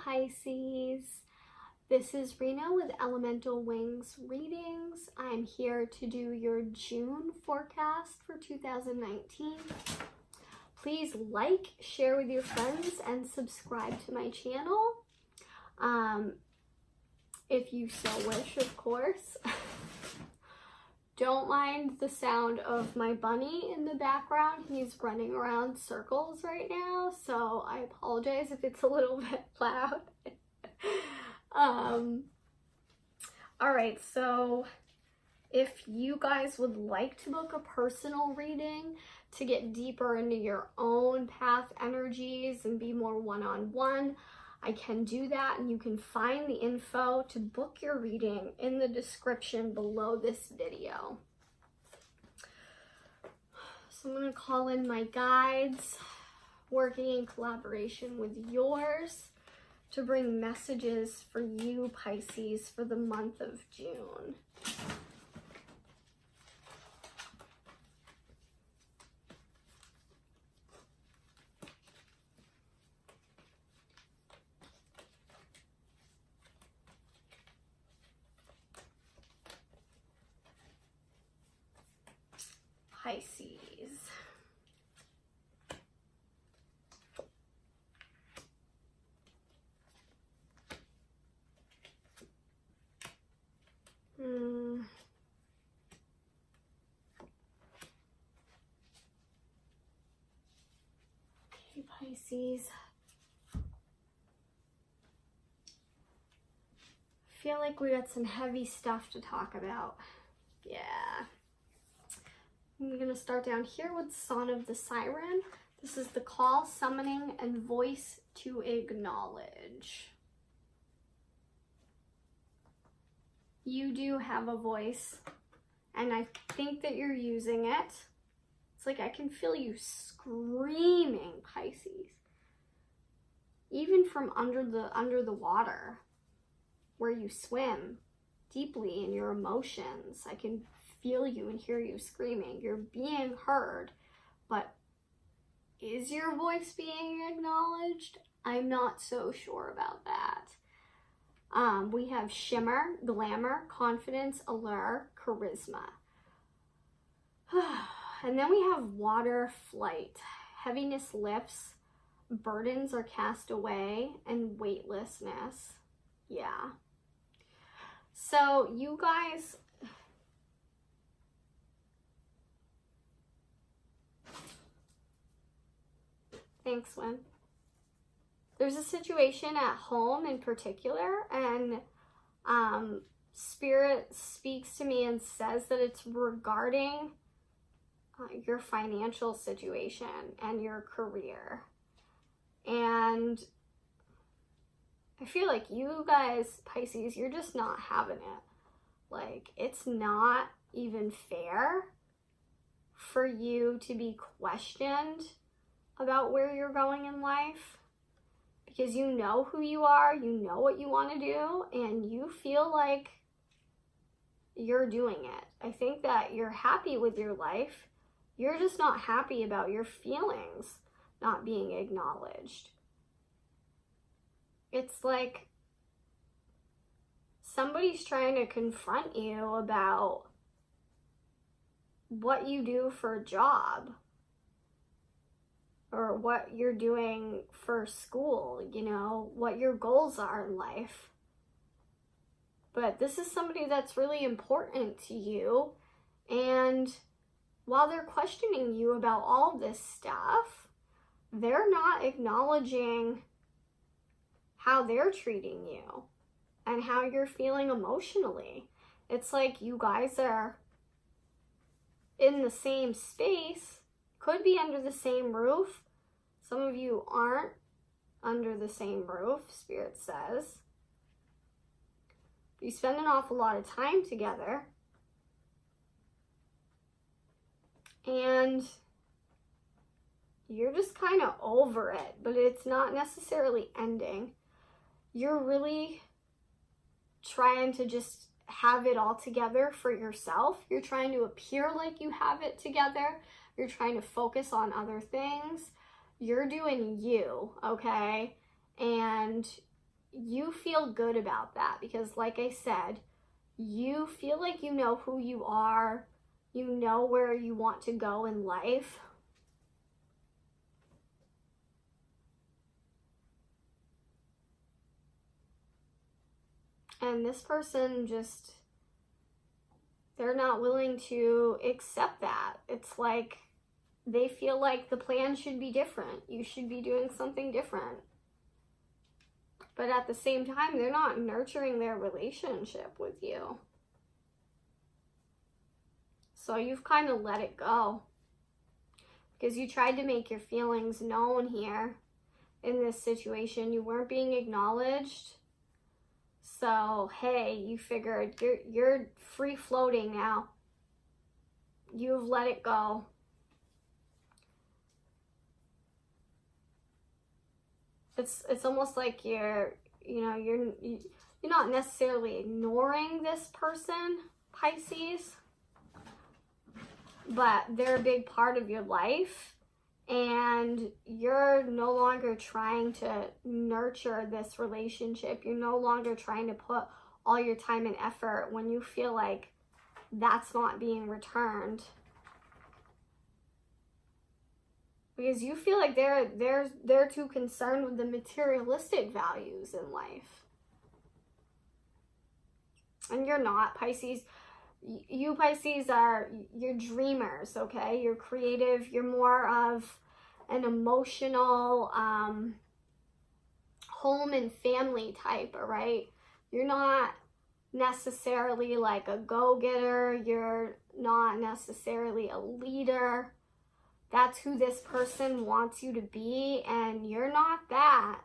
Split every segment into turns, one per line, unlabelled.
Pisces. This is Rina with Elemental Wings Readings. I'm here to do your June forecast for 2019. Please like, share with your friends, and subscribe to my channel. If you so wish, of course. Don't mind the sound of my bunny in the background. He's running around circles right now, so I apologize if it's a little bit loud. Alright, so if you guys would like to book a personal reading to get deeper into your own path energies and be more one-on-one, I can do that, and you can find the info to book your reading in the description below this video. So I'm going to call in my guides, working in collaboration with yours, to bring messages for you, Pisces, for the month of June. Pisces. Okay, Pisces. I feel like we got some heavy stuff to talk about. Yeah. I'm going to start down here with Song of the Siren. This is the call, summoning, and voice to acknowledge. You do have a voice, and I think that you're using it. It's like I can feel you screaming, Pisces. Even from under the water, where you swim deeply in your emotions, I can feel you and hear you screaming. You're being heard, but is your voice being acknowledged? I'm not so sure about that. We have shimmer, glamour, confidence, allure, charisma. And then we have water, flight. Heaviness lifts, burdens are cast away, and weightlessness. Yeah. So you guys, thanks, Wynn. There's a situation at home in particular, and Spirit speaks to me and says that it's regarding your financial situation and your career. And I feel like you guys, Pisces, you're just not having it. Like, it's not even fair for you to be questioned about where you're going in life, because you know who you are, you know what you want to do, and you feel like you're doing it. I think that you're happy with your life. You're just not happy about your feelings not being acknowledged. It's like somebody's trying to confront you about what you do for a job, or what you're doing for school, you know, what your goals are in life. But this is somebody that's really important to you, and while they're questioning you about all this stuff, they're not acknowledging how they're treating you and how you're feeling emotionally. It's like you guys are in the same space, could be under the same roof. Some of you aren't under the same roof, Spirit says. You spend an awful lot of time together, and you're just kind of over it, but it's not necessarily ending. You're really trying to just have it all together for yourself. You're trying to appear like you have it together. You're trying to focus on other things. You're doing you, okay? And you feel good about that because, like I said, you feel like you know who you are, you know where you want to go in life. And this person just, they're not willing to accept that. It's like they feel like the plan should be different. You should be doing something different. But at the same time, they're not nurturing their relationship with you. So you've kind of let it go. Because you tried to make your feelings known here in this situation. You weren't being acknowledged. So, hey, you figured you're free floating now. You've let it go. It's almost like you're not necessarily ignoring this person, Pisces, but they're a big part of your life, and you're no longer trying to nurture this relationship. You're no longer trying to put all your time and effort when you feel like that's not being returned. Because you feel like they're too concerned with the materialistic values in life. And you're not, Pisces. You Pisces you're dreamers, okay? You're creative. You're more of an emotional home and family type, all right? You're not necessarily like a go-getter. You're not necessarily a leader. That's who this person wants you to be, and you're not that.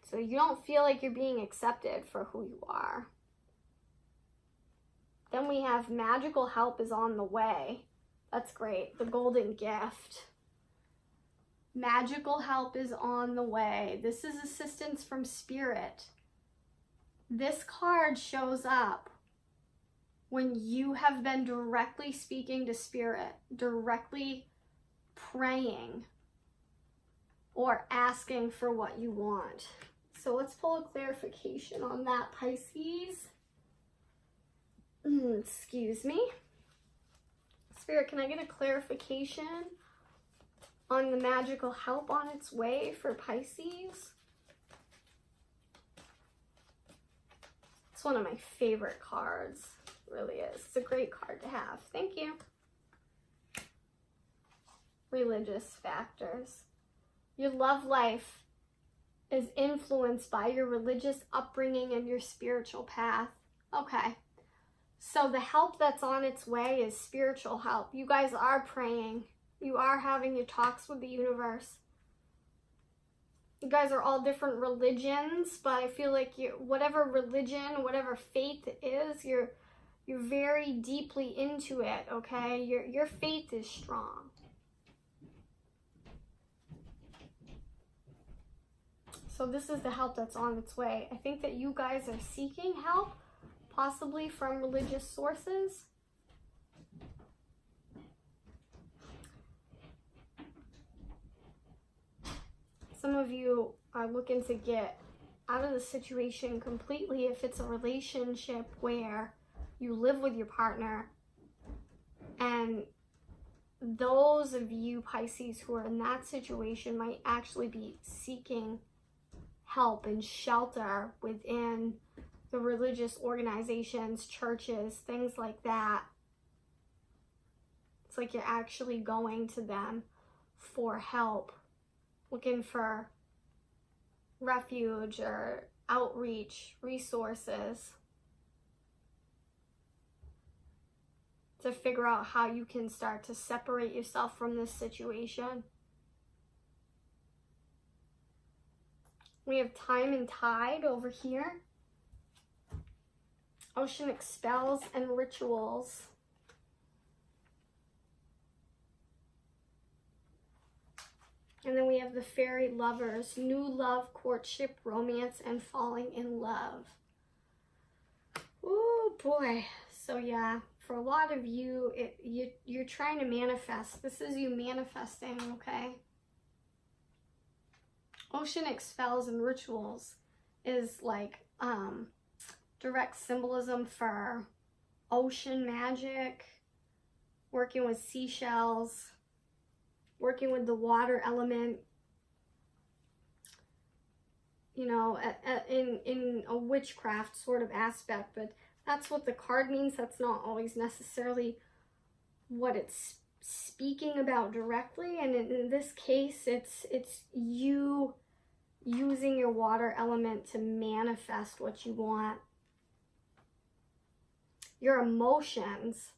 So you don't feel like you're being accepted for who you are. Then we have magical help is on the way. That's great. The golden gift. Magical help is on the way. This is assistance from spirit. This card shows up when you have been directly speaking to spirit, directly praying, or asking for what you want. So let's pull a clarification on that, Pisces. Excuse me. Spirit, can I get a clarification on the magical help on its way for Pisces? It's one of my favorite cards. It really is. It's a great card to have. Thank you. Religious factors. Your love life is influenced by your religious upbringing and your spiritual path. Okay. So the help that's on its way is spiritual help. You guys are praying. You are having your talks with the universe. You guys are all different religions, but I feel like whatever religion, whatever faith it is, you're very deeply into it, okay? Your faith is strong. So this is the help that's on its way. I think that you guys are seeking help, possibly from religious sources. Some of you are looking to get out of the situation completely if it's a relationship where you live with your partner, and those of you Pisces who are in that situation might actually be seeking help and shelter within the religious organizations, churches, things like that. It's like you're actually going to them for help, looking for refuge or outreach, resources to figure out how you can start to separate yourself from this situation. We have time and tide over here. Oceanic spells and rituals. And then we have the fairy lovers, new love, courtship, romance, and falling in love. Oh boy. So yeah, for a lot of you, you're trying to manifest. This is you manifesting, okay? Oceanic spells and rituals is like direct symbolism for ocean magic, working with seashells, working with the water element, you know, in a witchcraft sort of aspect. But that's what the card means. That's not always necessarily what it's speaking about directly. And in this case, it's you using your water element to manifest what you want. Your emotions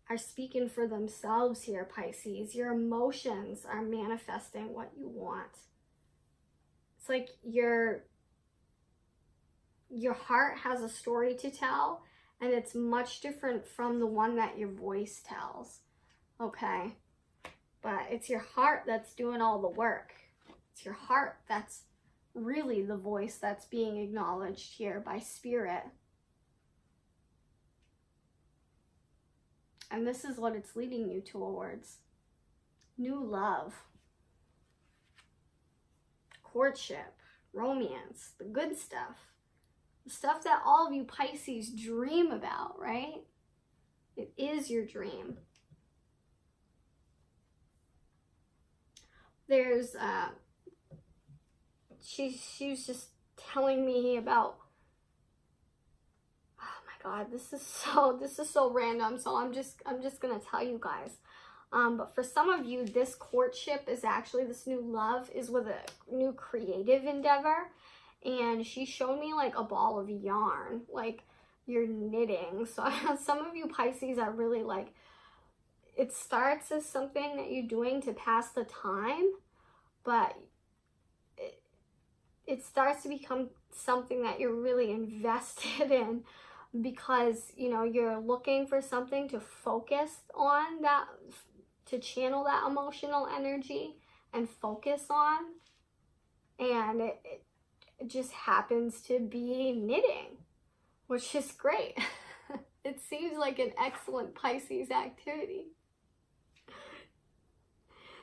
are speaking for themselves here, Pisces. Your emotions are manifesting what you want. It's like your heart has a story to tell, and it's much different from the one that your voice tells, okay? But it's your heart that's doing all the work. It's your heart that's really the voice that's being acknowledged here by spirit. And this is what it's leading you towards. New love. Courtship. Romance. The good stuff. The stuff that all of you Pisces dream about, right? It is your dream. There's, she was just telling me about, oh my God, this is so random. So I'm just gonna tell you guys. But for some of you, this courtship is actually, this new love is with a new creative endeavor. And she showed me like a ball of yarn, like you're knitting. So some of you Pisces are really like, it starts as something that you're doing to pass the time, but it starts to become something that you're really invested in, because, you know, you're looking for something to focus on, that to channel that emotional energy and focus on. And it just happens to be knitting, which is great. It seems like an excellent Pisces activity.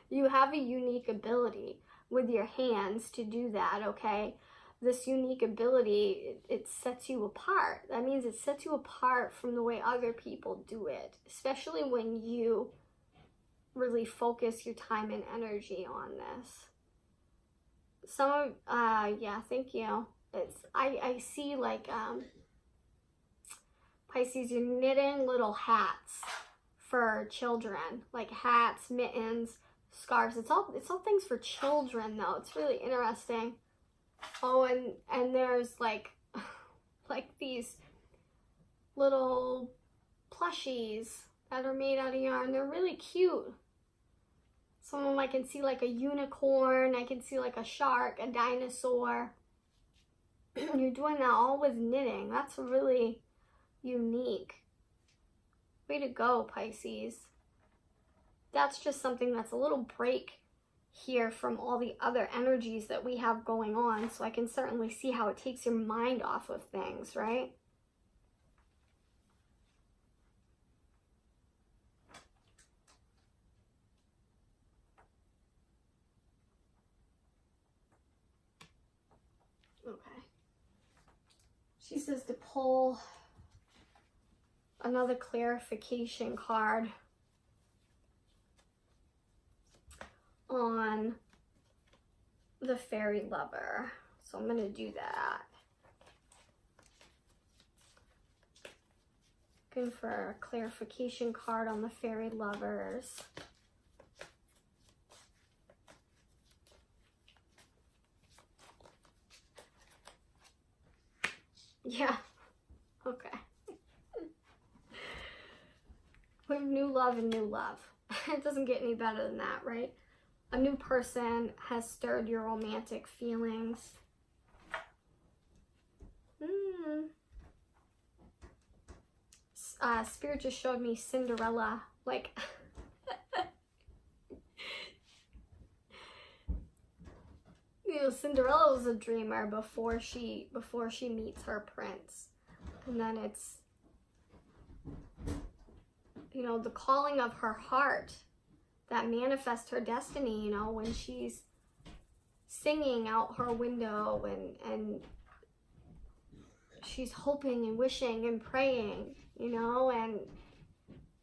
You have a unique ability with your hands to do that, okay? This unique ability, it sets you apart. That means it sets you apart from the way other people do it, especially when you really focus your time and energy on this. Some of, yeah, thank you. I see like, Pisces, you're knitting little hats for children, like hats, mittens, scarves. It's all things for children though. It's really interesting. Oh, and there's like these little plushies that are made out of yarn. They're really cute. Some of them I can see like a unicorn, I can see like a shark, a dinosaur. You're doing that all with knitting. That's really unique. Way to go, Pisces. That's just something that's a little break here from all the other energies that we have going on. So I can certainly see how it takes your mind off of things, right? Okay. She says to pull another clarification card on the fairy lover. So I'm going to do that. Looking for a clarification card on the fairy lovers. Yeah. Okay. We have new love and new love. It doesn't get any better than that, right? A new person has stirred your romantic feelings. Spirit just showed me Cinderella, like you know, Cinderella was a dreamer before she meets her prince. And then it's, you know, the calling of her heart that manifests her destiny, you know, when she's singing out her window, and she's hoping and wishing and praying, you know, and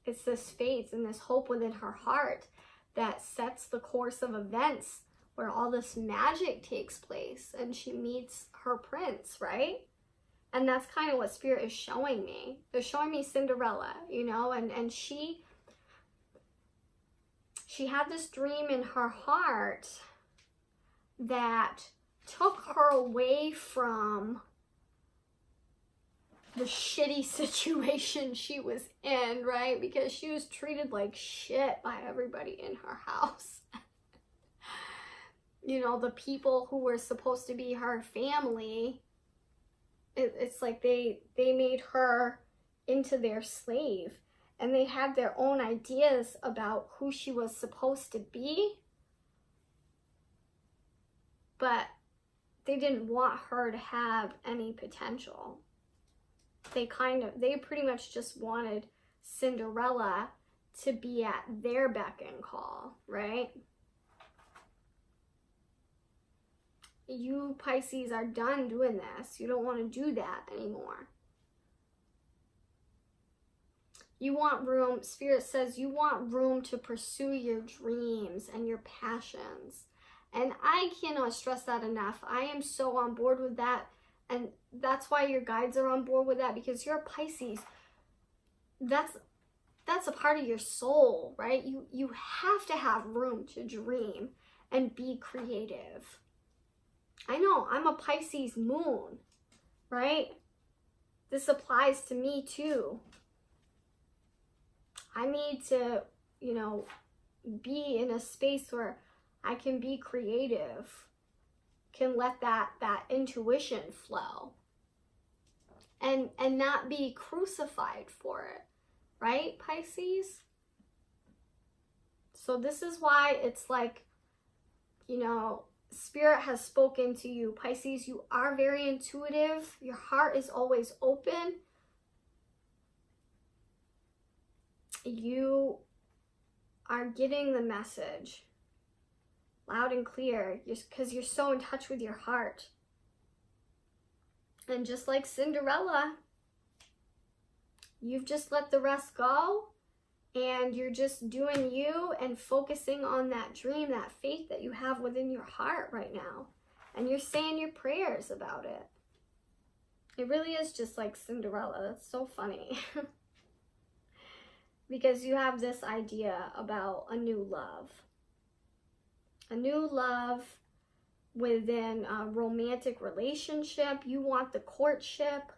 it's this faith and this hope within her heart that sets the course of events where all this magic takes place and she meets her prince, right? And that's kind of what Spirit is showing me. They're showing me Cinderella, you know, and she had this dream in her heart that took her away from the shitty situation she was in, right? Because she was treated like shit by everybody in her house. You know, the people who were supposed to be her family, it's like they made her into their slave, and they had their own ideas about who she was supposed to be, but they didn't want her to have any potential. They pretty much just wanted Cinderella to be at their beck and call, right? You Pisces are done doing this. You don't want to do that anymore. You want room, Spirit says you want room to pursue your dreams and your passions. And I cannot stress that enough. I am so on board with that. And that's why your guides are on board with that, because you're a Pisces. That's a part of your soul, right? You have to have room to dream and be creative. I know, I'm a Pisces moon, right? This applies to me too. I need to, you know, be in a space where I can be creative, can let that intuition flow, and not be crucified for it, right, Pisces? So this is why it's like, you know, Spirit has spoken to you, Pisces. You are very intuitive. Your heart is always open. You are getting the message loud and clear, because you're so in touch with your heart. And just like Cinderella, you've just let the rest go, and you're just doing you and focusing on that dream, that faith that you have within your heart right now. And you're saying your prayers about it. It really is just like Cinderella. That's so funny. Because you have this idea about a new love. A new love within a romantic relationship. You want the courtship,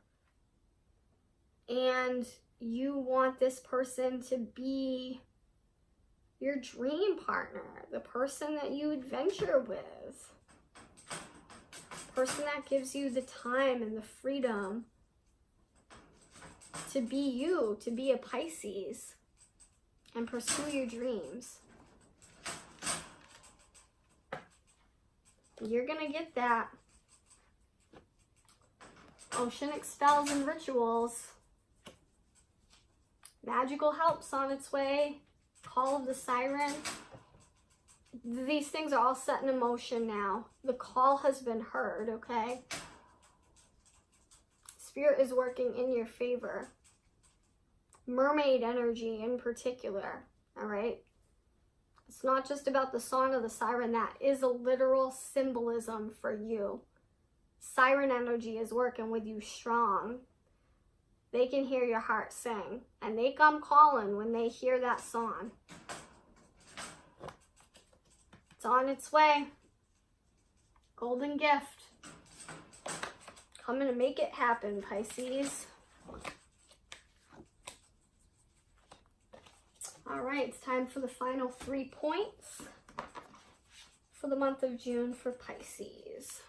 and you want this person to be your dream partner, the person that you adventure with, the person that gives you the time and the freedom to be you, to be a Pisces, and pursue your dreams. You're gonna get that. Oceanic spells and rituals. Magical help's on its way. Call of the siren. These things are all set in motion now. The call has been heard, okay? Spirit is working in your favor. Mermaid energy in particular, all right? It's not just about the song of the siren. That is a literal symbolism for you. Siren energy is working with you strong. They can hear your heart sing, and they come calling when they hear that song. It's on its way. Golden gift. Coming to make it happen, Pisces. All right, it's time for the final 3 points for the month of June for Pisces.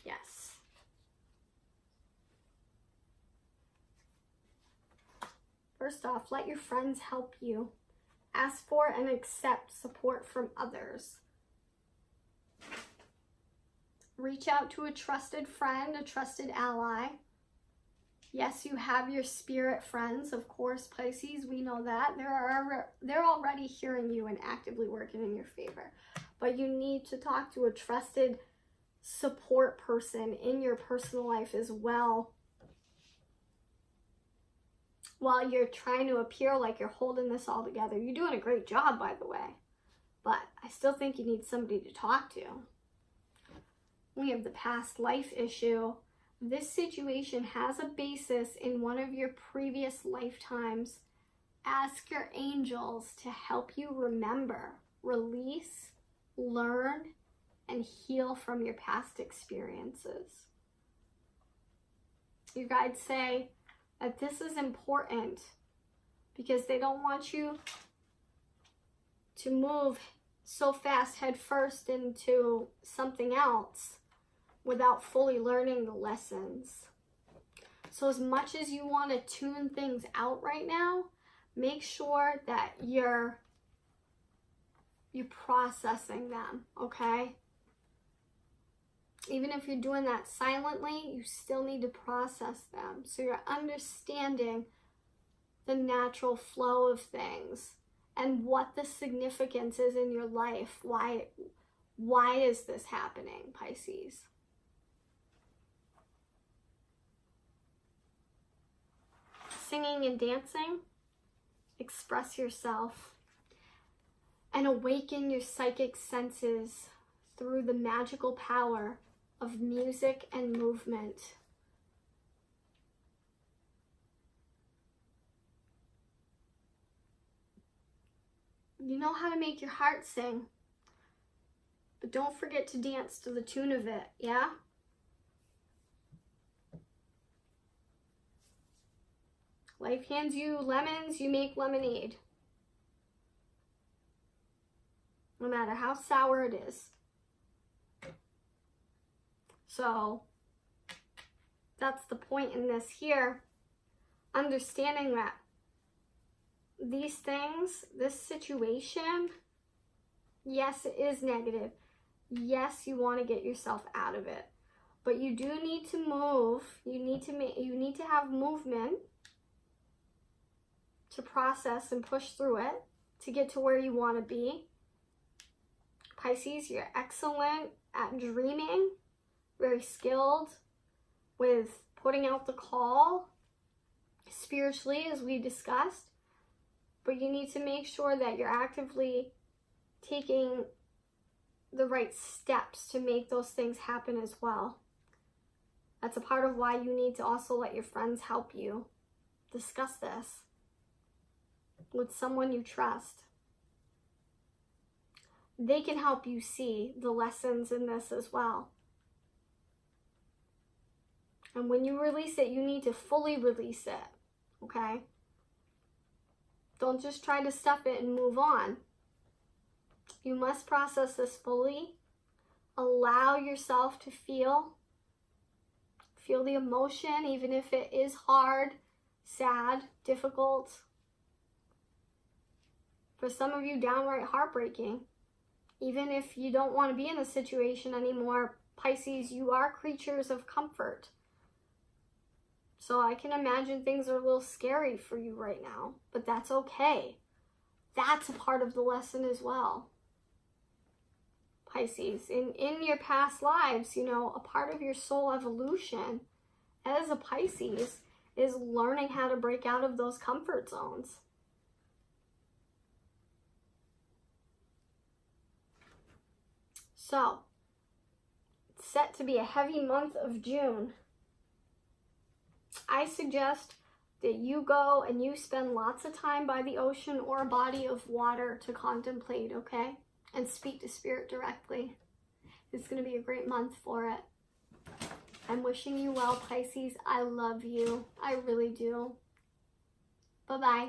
Yes. First off, let your friends help you. Ask for and accept support from others. reach out to a trusted friend, a trusted ally. Yes, you have your spirit friends, of course, Pisces. We know that. They're already hearing you and actively working in your favor. But you need to talk to a trusted support person in your personal life as well, while you're trying to appear like you're holding this all together. You're doing a great job, by the way. But I still think you need somebody to talk to. We have the past life issue. This situation has a basis in one of your previous lifetimes. Ask your angels to help you remember, release, learn, and heal from your past experiences. Your guides say that this is important because they don't want you to move so fast head first into something else without fully learning the lessons. So as much as you want to tune things out right now, make sure that you're processing them, okay? Even if you're doing that silently, you still need to process them. So you're understanding the natural flow of things and what the significance is in your life. Why is this happening, Pisces? Singing and dancing, express yourself and awaken your psychic senses through the magical power of music and movement. You know how to make your heart sing, but don't forget to dance to the tune of it, yeah? Life hands you lemons, you make lemonade. No matter how sour it is. So that's the point in this here. Understanding that these things, this situation, yes, it is negative. Yes, you want to get yourself out of it. But you do need to move. You need to have movement to process and push through it to get to where you want to be. Pisces, you're excellent at dreaming, very skilled with putting out the call spiritually, as we discussed. But you need to make sure that you're actively taking the right steps to make those things happen as well. That's a part of why you need to also let your friends help you discuss this with someone you trust. They can help you see the lessons in this as well. And when you release it, you need to fully release it, okay? Don't just try to stuff it and move on. You must process this fully. Allow yourself to feel the emotion, even if it is hard, sad, difficult. For some of you, downright heartbreaking. Even if you don't want to be in a situation anymore, Pisces, you are creatures of comfort. So I can imagine things are a little scary for you right now, but that's okay. That's a part of the lesson as well. Pisces, in your past lives, you know, a part of your soul evolution as a Pisces is learning how to break out of those comfort zones. So, it's set to be a heavy month of June. I suggest that you go and you spend lots of time by the ocean or a body of water to contemplate, okay? And speak to spirit directly. It's going to be a great month for it. I'm wishing you well, Pisces. I love you. I really do. Bye-bye.